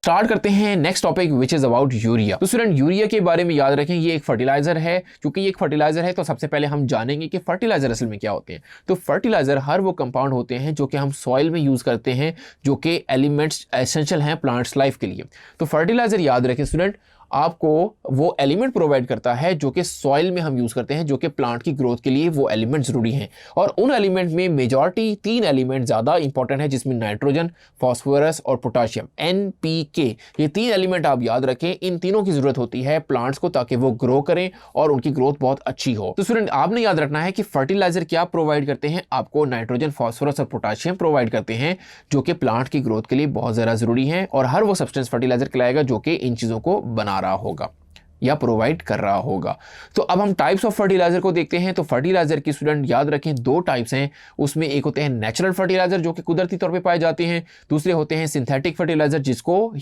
Start करते हैं next topic which is about urea. तो स्टूडेंट यूरिया के बारे में याद रखें, ये एक फर्टिलाइजर है। क्योंकि ये एक फर्टिलाइजर है तो सबसे पहले हम जानेंगे कि फर्टिलाइजर असल में क्या होते हैं। तो फर्टिलाइजर हर वो कंपाउंड होते हैं जो कि हम सॉइल में यूज करते हैं, जो कि एलिमेंट्स एसेंशियल हैं प्लांट्स लाइफ के लिए। तो फर्टिलाइजर याद रखें स्टूडेंट, आपको वो एलिमेंट प्रोवाइड करता है जो कि सॉइल में हम यूज करते हैं, जो कि प्लांट की ग्रोथ के लिए वो एलिमेंट जरूरी हैं। और उन एलिमेंट में मेजॉरिटी 3 एलिमेंट ज्यादा इंपॉर्टेंट है, जिसमें नाइट्रोजन, फास्फोरस और पोटाशियम, NPK। ये 3 एलिमेंट आप याद रखें, इन तीनों की जरूरत होती है प्लांट्स को ताकि वो ग्रो करें और उनकी ग्रोथ बहुत अच्छी हो। तो स्टूडेंट आपने याद रखना है कि फर्टिलाइजर क्या प्रोवाइड करते हैं, आपको नाइट्रोजन, फास्फोरस और पोटाशियम प्रोवाइड करते हैं, जो कि प्लांट की ग्रोथ के लिए बहुत ज्यादा जरूरी है। और हर वो सब्सटेंस फर्टिलाइजर कहलाएगा जो कि इन चीजों को बना रहा होगा या प्रोवाइड कर रहा होगा। तो अब हम टाइप्स ऑफ फर्टिलाइजर को देखते हैं। तो फर्टिलाइजर की स्टूडेंट याद रखें 2 टाइप्स हैं। उसमें एक होते हैं नेचुरल फर्टिलाइजर जो कि कुदरती तौर पे पाए जाते हैं, दूसरे होते हैं सिंथेटिक फर्टिलाइजर जिसको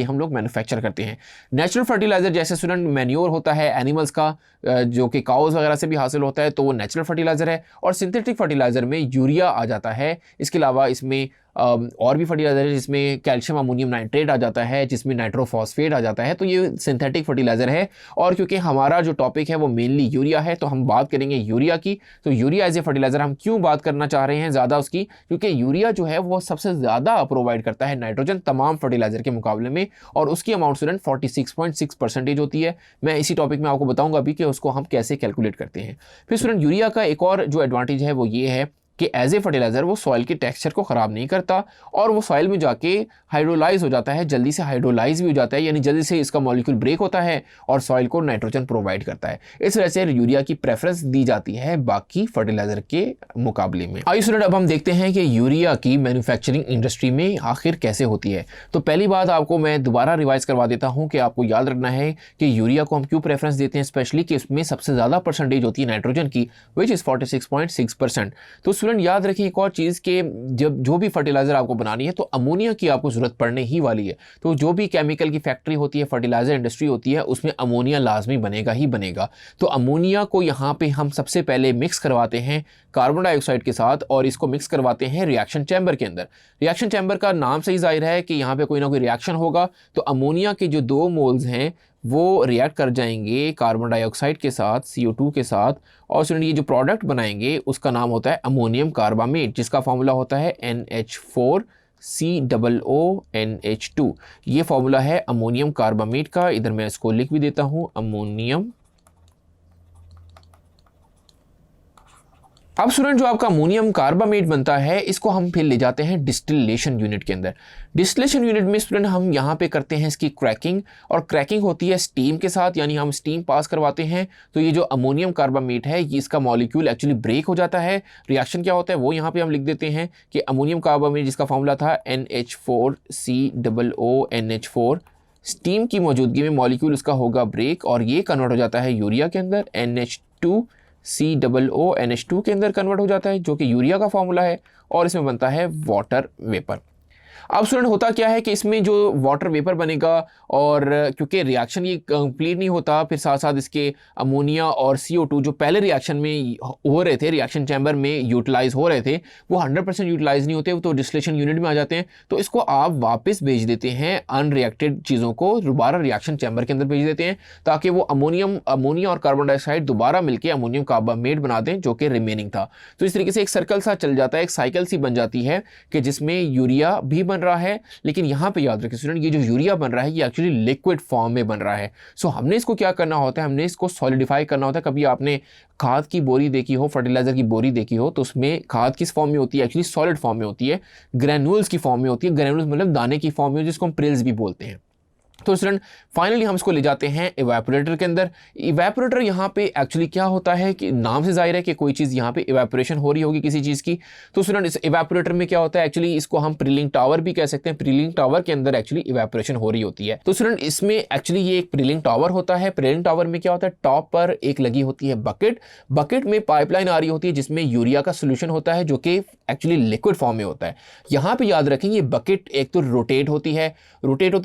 हम लोग मैन्युफैक्चर करते हैं। नेचुरल फर्टिलाइजर जैसे स्टूडेंट मैन्योर होता है एनिमल्स का, जो कि काउज वगैरह से भी हासिल होता है, तो वो नेचुरल फर्टिलाइजर है। और सिंथेटिक फर्टिलाइजर में यूरिया आ जाता है। इसके अलावा इसमें और भी फर्टिलाइजर है जिसमें कैल्शियम अमोनियम नाइट्रेट आ जाता है, जिसमें नाइट्रोफॉस्फेट आ जाता है। तो ये सिंथेटिक फर्टिलाइजर है। और क्योंकि हमारा जो टॉपिक है वो मेनली यूरिया है, तो हम बात करेंगे यूरिया की। तो यूरिया एज ए फर्टिलाइजर हम क्यों बात करना चाह रहे हैं ज़्यादा उसकी, क्योंकि यूरिया जो है वो सबसे ज़्यादा प्रोवाइड करता है नाइट्रोजन तमाम फर्टिलाइजर के मुकाबले में, और उसकी अमाउंट स्टूडेंट 46.6% होती है। मैं इसी टॉपिक में आपको बताऊंगा अभी कि उसको हम कैसे कैलकुलेट करते हैं। फिर स्टूडेंट यूरिया का एक और जो एडवांटेज है वो ये है कि एज ए फर्टिलाइजर वो सॉइल के टेक्सचर को ख़राब नहीं करता, और वो सॉइल में जाके हाइड्रोलाइज हो जाता है, जल्दी से हाइड्रोलाइज भी हो जाता है, यानी जल्दी से इसका मॉलिक्यूल ब्रेक होता है और सॉइल को नाइट्रोजन प्रोवाइड करता है। इस वजह से यूरिया की प्रेफरेंस दी जाती है बाकी फर्टिलाइजर के मुकाबले में। आइए स्टूडेंट अब हम देखते हैं कि यूरिया की मैन्युफैक्चरिंग इंडस्ट्री में आखिर कैसे होती है। तो पहली बात आपको मैं दोबारा रिवाइज करवा देता हूँ कि आपको याद रखना है कि यूरिया को हम क्यों प्रेफरेंस देते हैं, स्पेशली कि इसमें सबसे ज़्यादा परसेंटेज होती है नाइट्रोजन की, विच इज़ 46.6%। तो याद रखिए एक और चीज़ कि जब जो भी फर्टिलाइजर आपको बनानी है तो अमोनिया की आपको जरूरत पड़ने ही वाली है। तो जो भी केमिकल की फैक्ट्री होती है, फर्टिलाइजर इंडस्ट्री होती है, उसमें अमोनिया लाजमी बनेगा ही बनेगा। तो अमोनिया को यहाँ पे हम सबसे पहले मिक्स करवाते हैं कार्बन डाइऑक्साइड के साथ, और इसको मिक्स करवाते हैं रिएक्शन चैम्बर के अंदर। रिएक्शन चैम्बर का नाम से ही जाहिर है कि यहाँ पे कोई ना कोई रिएक्शन होगा। तो अमोनिया के जो 2 मोल्स हैं वो रिएक्ट कर जाएंगे कार्बन डाइऑक्साइड के साथ, CO2 के साथ, और स्टूडेंट ये जो प्रोडक्ट बनाएंगे उसका नाम होता है अमोनियम कार्बामेट, जिसका फॉर्मूला होता है NH4COONH2। ये फॉर्मूला है अमोनियम कार्बामेट का। इधर मैं इसको लिख भी देता हूँ, अमोनियम। अब स्टूडेंट जो आपका अमोनियम कार्बामेट बनता है, इसको हम फिर ले जाते हैं डिस्टिलेशन यूनिट के अंदर। डिस्टिलेशन यूनिट में स्टूडेंट हम यहाँ पे करते हैं इसकी क्रैकिंग, और क्रैकिंग होती है स्टीम के साथ, यानी हम स्टीम पास करवाते हैं। तो ये जो अमोनियम कार्बामेट है, ये इसका मॉलिक्यूल एक्चुअली ब्रेक हो जाता है। रिएक्शन क्या होता है वो यहाँ पे हम लिख देते हैं कि अमोनियम कार्बामेट जिसका फॉर्मूला था NH4COONH4, स्टीम की मौजूदगी में मॉलिक्यूल उसका होगा ब्रेक, और ये कन्वर्ट हो जाता है यूरिया के अंदर, NH2COONH2 के अंदर कन्वर्ट हो जाता है, जो कि यूरिया का फॉर्मूला है, और इसमें बनता है वाटर वेपर। अब स्टूडेंट होता क्या है कि इसमें जो वाटर वेपर बनेगा, और क्योंकि रिएक्शन ये कंप्लीट नहीं होता, फिर साथ साथ इसके अमोनिया और CO2 जो पहले रिएक्शन में हो रहे थे, रिएक्शन चैम्बर में यूटिलाइज हो रहे थे, वो 100% यूटिलाइज नहीं होते, तो डिस्टिलेशन यूनिट में आ जाते हैं। तो इसको आप वापस भेज देते हैं, अनरिएक्टेड चीज़ों को दोबारा रिएक्शन चैम्बर के अंदर भेज देते हैं, ताकि वो अमोनिया और कार्बन डाइऑक्साइड दोबारा मिलकर अमोनियम कार्बामेट बना दें, जो कि रिमेनिंग था। तो इस तरीके से एक सर्कल सा चल जाता है, एक साइकिल सी बन जाती है कि जिसमें यूरिया भी बन रहा है। लेकिन यहां पे याद रखें स्टूडेंट, ये जो यूरिया बन रहा है ये एक्चुअली लिक्विड फॉर्म में बन रहा है। सो हमने इसको क्या करना होता है, हमने इसको सॉलिडिफाई करना होता है। कभी आपने खाद की बोरी देखी हो, फर्टिलाइजर की बोरी देखी हो, तो उसमें खाद किस फॉर्म में होती है, एक्चुअली सॉलिड फॉर्म में होती है, ग्रैन्यूल्स की फॉर्म में होती है। ग्रैन्यूल्स मतलब दाने की फॉर्म में, जिसको हम प्रिल्स भी बोलते हैं। तो स्टूडेंट फाइनली हम इसको ले जाते हैं इवेपोरेटर के अंदर। इवेपोरेटर यहाँ पे एक्चुअली क्या होता है कि नाम से जाहिर है कि कोई चीज़ यहाँ पे इवेपोरेशन हो रही होगी किसी चीज़ की। तो स्टूडेंट इस इवेपोरेटर में क्या होता है, एक्चुअली इसको हम प्रीलिंग टावर भी कह सकते हैं। प्रीलिंग टावर के अंदर एक्चुअली इवेपोरेशन हो रही होती है। तो स्टूडेंट इसमें एक्चुअली ये एक प्रीलिंग टावर होता है। प्रीलिंग टावर में क्या होता है, टॉप पर एक लगी होती है बकेट, बकेट में पाइपलाइन आ रही होती है जिसमें यूरिया का सोल्यूशन होता है, जो कि एक्चुअली लिक्विड फॉर्म में होता है। यहाँ पे याद रखें ये बकेट एक तो रोटेट होती है,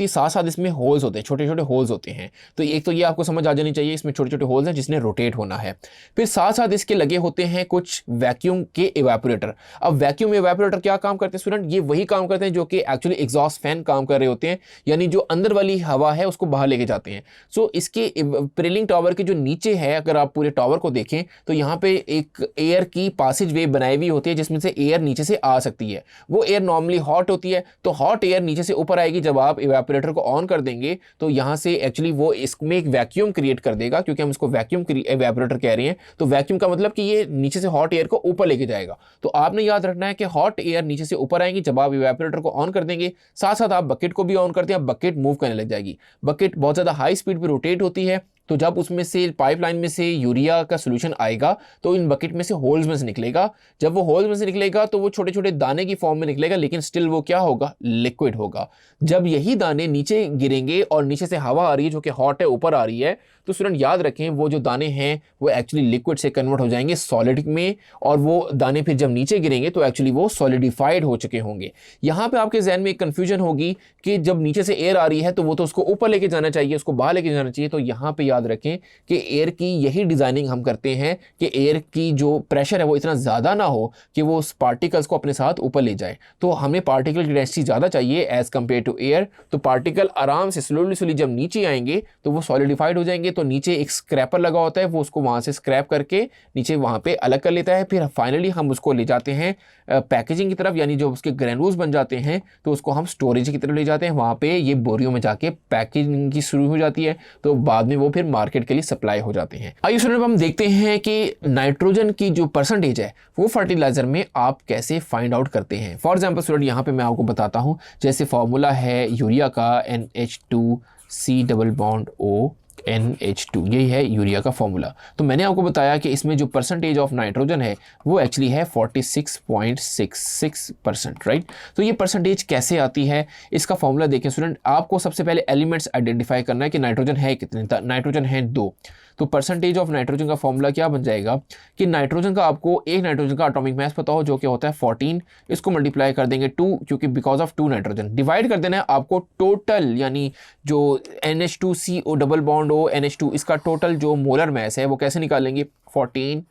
साथ साथ इसमें होल्स होते हैं, छोटे छोटे होल्स होते हैं। तो एक तो ये आपको समझ आ जानी चाहिए, इसमें छोटे छोटे होल्स हैं जिसने रोटेट होना है। फिर साथ साथ इसके लगे होते हैं कुछ वैक्यूम के इवेपोरेटर। अब वैक्यूम इवेपोरेटर क्या काम करते हैं स्टूडेंट? ये वही काम करते हैं जो कि एक्चुअली एग्जॉस्ट फैन काम कर रहे होते हैं, यानी जो अंदर वाली हवा है उसको बाहर लेके जाते हैं। सो इसके प्रेलिंग टावर के जो नीचे है, अगर आप पूरे टावर को देखें तो यहाँ पे एक एयर की पासेज वे बनाई हुई होती है जिसमें से एयर नीचे से आ सकती है। वो एयर नॉर्मली हॉट होती है, तो हॉट एयर नीचे से ऊपर आएगी। जब आप इवेपोरेटर को ऑन कर देंगे तो यहाँ से एक्चुअली वो इसमें एक वैक्यूम क्रिएट कर देगा, क्योंकि हम इसको वैक्यूम इवेपोरेटर कह रहे हैं। तो वैक्यूम का मतलब कि ये नीचे से हॉट एयर को ऊपर लेके जाएगा। तो आपने याद रखना है कि हॉट एयर नीचे से ऊपर आएंगी जब आप इवेपोरेटर को ऑन कर देंगे। साथ साथ आप बकेट को भी ऑन करते हैं, बकेट मूव करने लग जाएगी। बकेट बहुत ज़्यादा हाई स्पीड पे रोटेट होती है, तो जब उसमें से पाइपलाइन में से यूरिया का सॉल्यूशन आएगा तो इन बकेट में से होल्स में से निकलेगा। जब वो होल्स में से निकलेगा तो वो छोटे छोटे दाने की फॉर्म में निकलेगा, लेकिन स्टिल वो क्या होगा? लिक्विड होगा। जब यही दाने नीचे गिरेंगे और नीचे से हवा आ रही है जो कि हॉट है, ऊपर आ रही है, तो स्टूडेंट याद रखें वो जो दाने हैं वो एक्चुअली लिक्विड से कन्वर्ट हो जाएंगे सॉलिड में, और वो दाने फिर जब नीचे गिरेंगे तो एक्चुअली वो सॉलिडिफाइड हो चुके होंगे। यहाँ पे आपके जहन में एक कंफ्यूजन होगी कि जब नीचे से एयर आ रही है तो वो तो उसको ऊपर लेके जाना चाहिए, उसको बाहर लेके जाना चाहिए। तो यहाँ पे याद रखें कि एयर की यही डिजाइनिंग हम करते हैं कि एयर की जो प्रेशर है वो इतना ज़्यादा ना हो कि वो उस पार्टिकल्स को अपने साथ ऊपर ले जाए। तो हमें पार्टिकल की डेंसिटी ज़्यादा चाहिए एज कम्पेयर टू एयर। तो पार्टिकल आराम से स्लोली जब नीचे आएंगे तो वो सॉलिडिफाइड हो जाएंगे। तो नीचे एक स्क्रैपर लगा होता है, वो उसको वहाँ से स्क्रैप करके नीचे वहाँ पे अलग कर लेता है। फिर फाइनली हम उसको ले जाते हैं पैकेजिंग की तरफ, यानी जो उसके ग्रैन्यूल्स बन जाते हैं तो उसको हम स्टोरेज की तरफ ले जाते हैं। वहाँ पे ये बोरियों में जाके पैकेजिंग की शुरू हो जाती है, तो बाद में वो फिर मार्केट के लिए सप्लाई हो जाते हैं। आइए स्टूडेंट हम देखते हैं कि नाइट्रोजन की जो परसेंटेज है वो फर्टिलाइजर में आप कैसे फाइंड आउट करते हैं। फॉर एग्जांपल स्टूडेंट यहाँ पे मैं आपको बताता हूँ, जैसे फॉर्मूला है यूरिया का NH2C double bond O NH2, यही है यूरिया का फॉर्मूला। तो मैंने आपको बताया कि इसमें जो परसेंटेज ऑफ नाइट्रोजन है वो एक्चुअली है 46.66%, राइट। तो ये परसेंटेज कैसे आती है, इसका फॉर्मूला देखें स्टूडेंट। आपको सबसे पहले एलिमेंट्स आइडेंटिफाई करना है कि नाइट्रोजन है कितने। नाइट्रोजन है 2, तो परसेंटेज ऑफ नाइट्रोजन का फॉर्मूला क्या बन जाएगा कि नाइट्रोजन का आपको एक नाइट्रोजन का एटॉमिक मास पता हो जो कि होता है 14, इसको मल्टीप्लाई कर देंगे 2, क्योंकि बिकॉज ऑफ 2 नाइट्रोजन डिवाइड कर देना है आपको टोटल, यानी जो NH2CO double bond O NH2 इसका टोटल जो मोलर मास है वो कैसे निकालेंगे? 14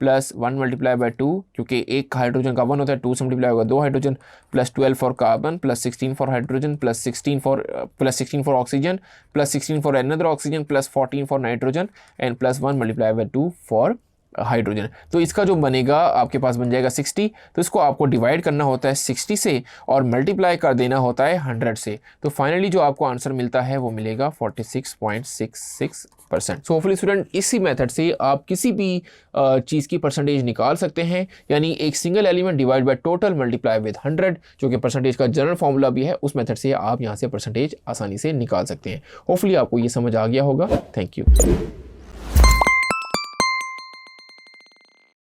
प्लस 1 मल्टीप्लाई बाय 2, क्योंकि एक हाइड्रोजन का 1 होता है, 2 से मल्टीप्लाई होगा 2 hydrogen, plus 12 for carbon, plus 16 for hydrogen, plus 16 for oxygen, plus 16 for another oxygen, plus 14 for nitrogen, and plus 1 multiply by 2 for hydrogen. तो इसका जो बनेगा आपके पास बन जाएगा 60। तो इसको आपको डिवाइड करना होता है 60 से और मल्टीप्लाई कर देना होता है 100 से। तो फाइनली जो आपको आंसर मिलता है वो मिलेगा 46.66%। सो होपफुली स्टूडेंट इसी मेथड से आप किसी भी चीज़ की परसेंटेज निकाल सकते हैं, यानी एक single element divide by total multiply with 100, जो कि परसेंटेज का जनरल फॉर्मूला भी है। उस मेथड से आप यहाँ से परसेंटेज आसानी से निकाल सकते हैं। होपफुली आपको ये समझ आ गया होगा। Thank you.